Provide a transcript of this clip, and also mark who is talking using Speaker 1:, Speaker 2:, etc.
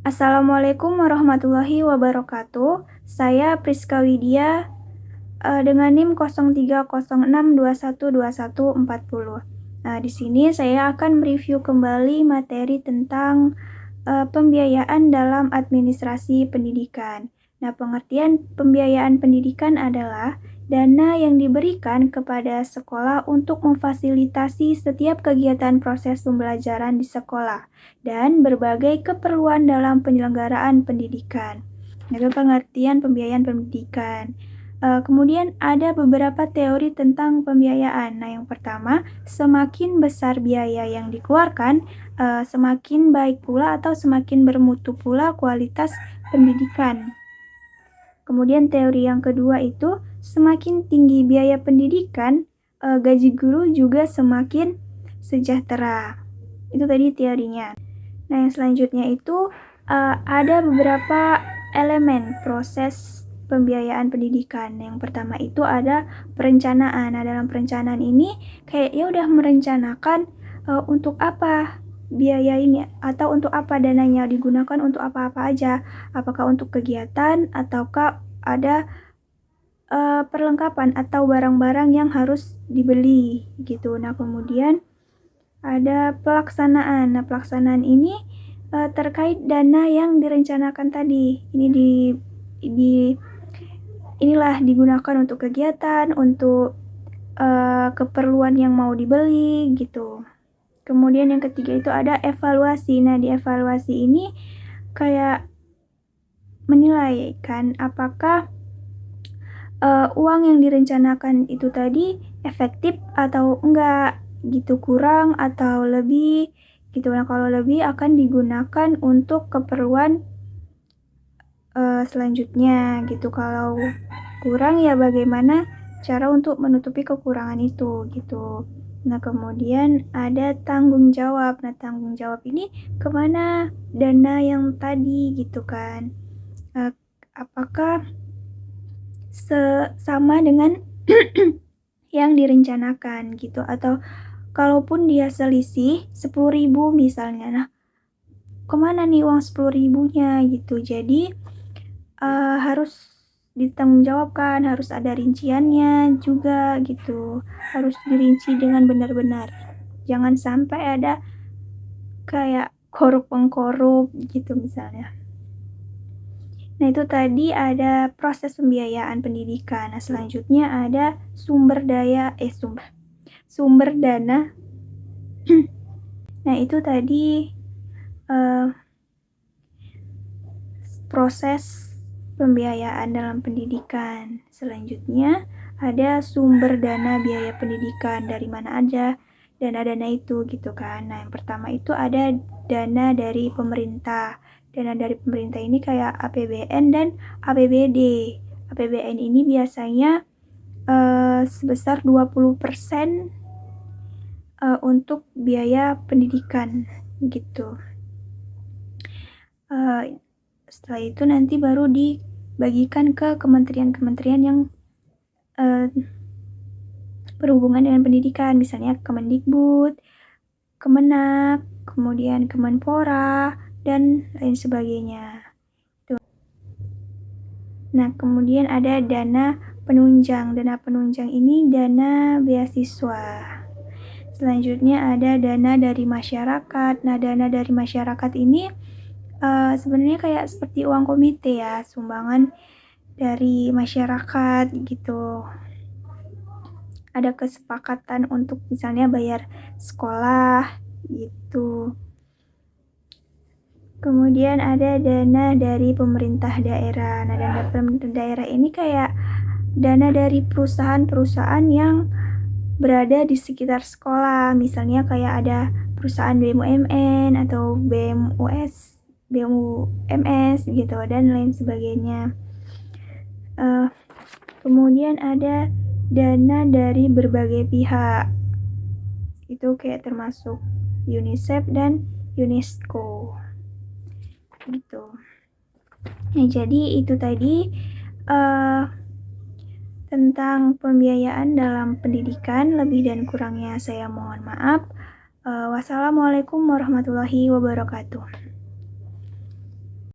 Speaker 1: Assalamualaikum warahmatullahi wabarakatuh. Saya Priska Widya dengan NIM 0306212140. Nah, di sini saya akan mereview kembali materi tentang pembiayaan dalam administrasi pendidikan. Nah, pengertian pembiayaan pendidikan adalah dana yang diberikan kepada sekolah untuk memfasilitasi setiap kegiatan proses pembelajaran di sekolah dan berbagai keperluan dalam penyelenggaraan pendidikan. Itu pengertian pembiayaan pendidikan. Kemudian ada beberapa teori tentang pembiayaan. Nah, yang pertama, semakin besar biaya yang dikeluarkan, semakin baik pula atau semakin bermutu pula kualitas pendidikan. Kemudian teori yang kedua itu, semakin tinggi biaya pendidikan, gaji guru juga semakin sejahtera. Itu tadi teorinya. Nah, yang selanjutnya itu ada beberapa elemen proses pembiayaan pendidikan. Yang pertama itu ada perencanaan. Nah, dalam perencanaan ini kayak ya udah merencanakan untuk apa biaya ini atau untuk apa dananya digunakan untuk apa-apa aja. Apakah untuk kegiatan ataukah ada perlengkapan atau barang-barang yang harus dibeli gitu. Nah, kemudian ada pelaksanaan. Nah, pelaksanaan ini terkait dana yang direncanakan tadi. Inilah digunakan untuk kegiatan, untuk keperluan yang mau dibeli gitu. Kemudian yang ketiga itu ada evaluasi. Nah, di evaluasi ini kayak menilai kan apakah uang yang direncanakan itu tadi efektif atau enggak gitu, kurang atau lebih gitu. Nah, kalau lebih akan digunakan untuk keperluan selanjutnya gitu. Kalau kurang ya bagaimana cara untuk menutupi kekurangan itu gitu. Nah, kemudian ada tanggung jawab. Nah, tanggung jawab ini kemana dana yang tadi gitu kan. Apakah sama dengan yang direncanakan gitu, atau kalaupun dia selisih 10.000 misalnya, nah kemana nih uang 10.000-nya gitu. Jadi harus ditanggungjawabkan, harus ada rinciannya juga gitu, harus dirinci dengan benar-benar, jangan sampai ada kayak korup-pengkorup gitu misalnya. Nah, itu tadi ada proses pembiayaan pendidikan. Nah, selanjutnya ada sumber dana. Nah, itu tadi proses pembiayaan dalam pendidikan. Selanjutnya ada sumber dana biaya pendidikan, dari mana aja dana-dana itu gitu kan. Nah, yang pertama itu ada dana dari pemerintah. Dana dari pemerintah ini kayak APBN dan APBD. APBN ini biasanya sebesar 20% untuk biaya pendidikan gitu. Setelah itu nanti baru dibagikan ke kementerian-kementerian yang berhubungan dengan pendidikan, misalnya Kemendikbud, Kemenak, kemudian Kemenpora, dan lain sebagainya. Nah, kemudian ada dana penunjang. Dana penunjang ini dana beasiswa. Selanjutnya ada dana dari masyarakat. Nah, dana dari masyarakat ini sebenarnya kayak seperti uang komite ya, sumbangan dari masyarakat gitu. Ada kesepakatan untuk misalnya bayar sekolah gitu. Kemudian ada dana dari pemerintah daerah. Nah, dana pemerintah daerah ini kayak dana dari perusahaan-perusahaan yang berada di sekitar sekolah. Misalnya kayak ada perusahaan BUMN atau BUMS gitu dan lain sebagainya. Kemudian ada dana dari berbagai pihak. Itu kayak termasuk UNICEF dan UNESCO. Gitu. Nah, jadi itu tadi tentang pembiayaan dalam pendidikan. Lebih dan kurangnya saya mohon maaf. Wassalamualaikum warahmatullahi wabarakatuh.